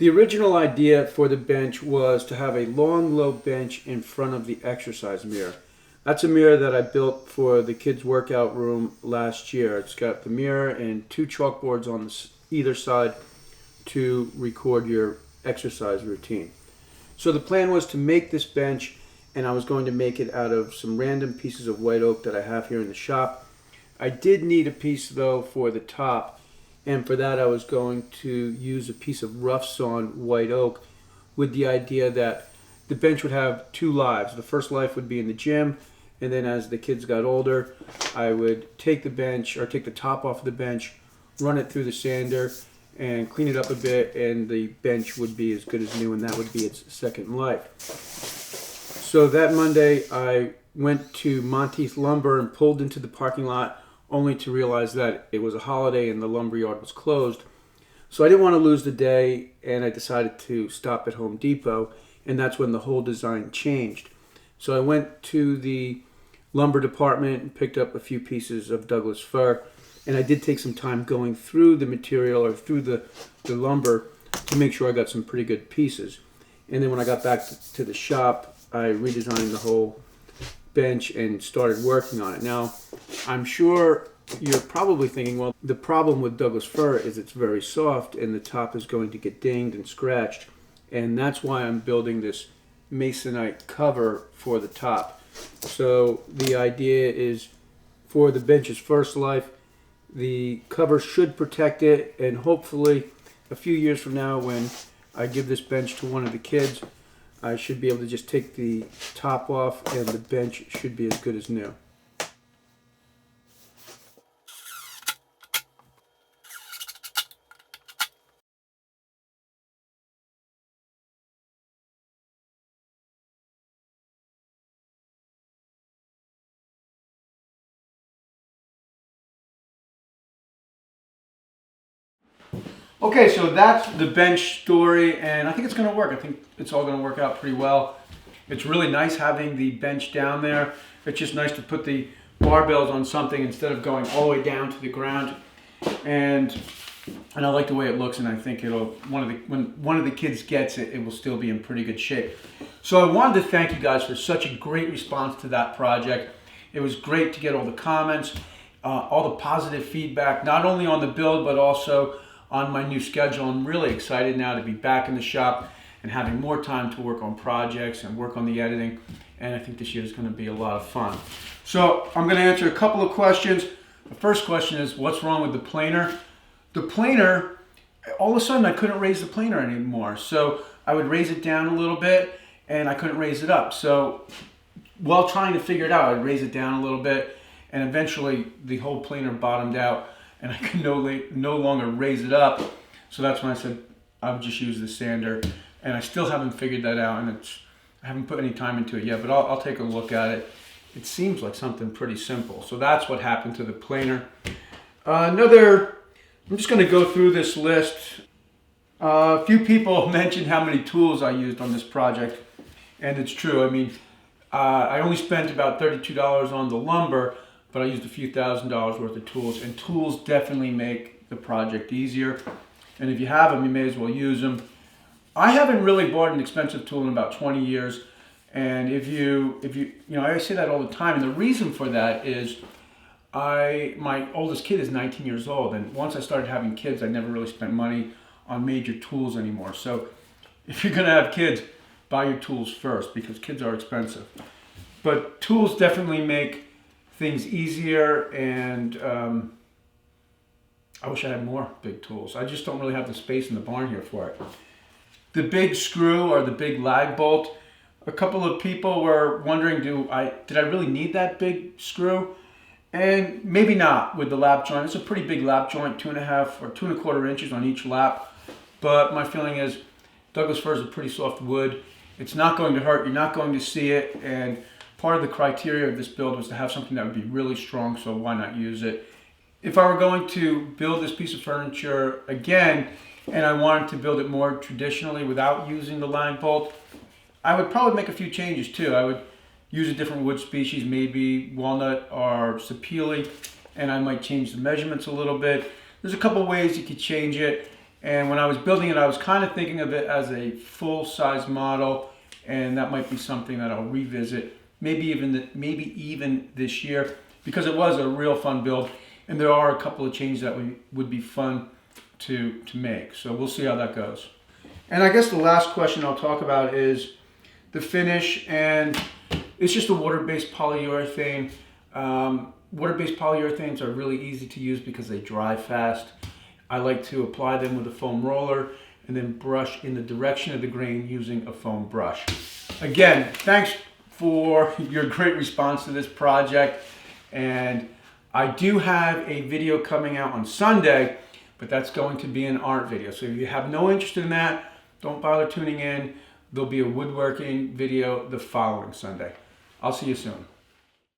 The original idea for the bench was to have a long, low bench in front of the exercise mirror. That's a mirror that I built for the kids' workout room last year. It's got the mirror and two chalkboards on either side to record your exercise routine. So the plan was to make this bench, and I was going to make it out of some random pieces of white oak that I have here in the shop. I did need a piece though for the top, and for that I was going to use a piece of rough sawn white oak with the idea that the bench would have two lives. The first life would be in the gym, and then as the kids got older, I would take the bench, or take the top off of the bench, run it through the sander, and clean it up a bit, and the bench would be as good as new, and that would be its second life. So that Monday, I went to Monteith Lumber and pulled into the parking lot, only to realize that it was a holiday and the lumber yard was closed. So I didn't want to lose the day, and I decided to stop at Home Depot, and that's when the whole design changed. So I went to the lumber department and picked up a few pieces of Douglas fir, and I did take some time going through the material, or through the lumber, to make sure I got some pretty good pieces. And then when I got back to the shop, I redesigned the whole bench and started working on it. Now, I'm sure you're probably thinking, well, the problem with Douglas fir is it's very soft and the top is going to get dinged and scratched, and that's why I'm building this masonite cover for the top. So the idea is, for the bench's first life, the cover should protect it, and hopefully a few years from now, when I give this bench to one of the kids, I should be able to just take the top off and the bench should be as good as new. Okay, so that's the bench story, and I think it's going to work. I think it's all going to work out pretty well. It's really nice having the bench down there. It's just nice to put the barbells on something instead of going all the way down to the ground. And I like the way it looks, and I think when one of the kids gets it, it will still be in pretty good shape. So I wanted to thank you guys for such a great response to that project. It was great to get all the comments, all the positive feedback, not only on the build, but also on my new schedule. I'm really excited now to be back in the shop and having more time to work on projects and work on the editing. And I think this year is going to be a lot of fun. So I'm going to answer a couple of questions. The first question is, what's wrong with the planer? The planer, all of a sudden I couldn't raise the planer anymore. So I would raise it down a little bit and I couldn't raise it up. So while trying to figure it out, I'd raise it down a little bit, and eventually the whole planer bottomed out and I could no longer raise it up. So that's when I said I would just use the sander, and I still haven't figured that out, and I haven't put any time into it yet, but I'll take a look at it. It seems like something pretty simple. So that's what happened to the planer. I'm just going to go through this list. A few people mentioned how many tools I used on this project, and it's true. I mean, I only spent about $32 on the lumber, but I used a few $1,000s worth of tools, and tools definitely make the project easier. And if you have them, you may as well use them. I haven't really bought an expensive tool in about 20 years, and if you know, I say that all the time, and the reason for that is my oldest kid is 19 years old, and once I started having kids, I never really spent money on major tools anymore. So if you're gonna have kids, buy your tools first, because kids are expensive. But tools definitely make things easier, and I wish I had more big tools. I just don't really have the space in the barn here for it. The big screw, or the big lag bolt, a couple of people were wondering, did I really need that big screw? And maybe not with the lap joint. It's a pretty big lap joint, 2.5 or 2.25 inches on each lap. But my feeling is Douglas fir is a pretty soft wood. It's not going to hurt. You're not going to see it. And part of the criteria of this build was to have something that would be really strong, so why not use it? If I were going to build this piece of furniture again, and I wanted to build it more traditionally without using the lag bolt, I would probably make a few changes too. I would use a different wood species, maybe walnut or sapele, and I might change the measurements a little bit. There's a couple ways you could change it, And when I was building it, I was kind of thinking of it as a full-size model, and that might be something that I'll revisit, maybe even this year, because it was a real fun build, and there are a couple of changes that would be fun to make. So we'll see how that goes. And I guess the last question I'll talk about is the finish, and it's just a water-based polyurethane. Water-based polyurethanes are really easy to use because they dry fast. I like to apply them with a foam roller and then brush in the direction of the grain using a foam brush. Again, thanks for your great response to this project. And I do have a video coming out on Sunday, but that's going to be an art video. So if you have no interest in that, don't bother tuning in. There'll be a woodworking video the following Sunday. I'll see you soon.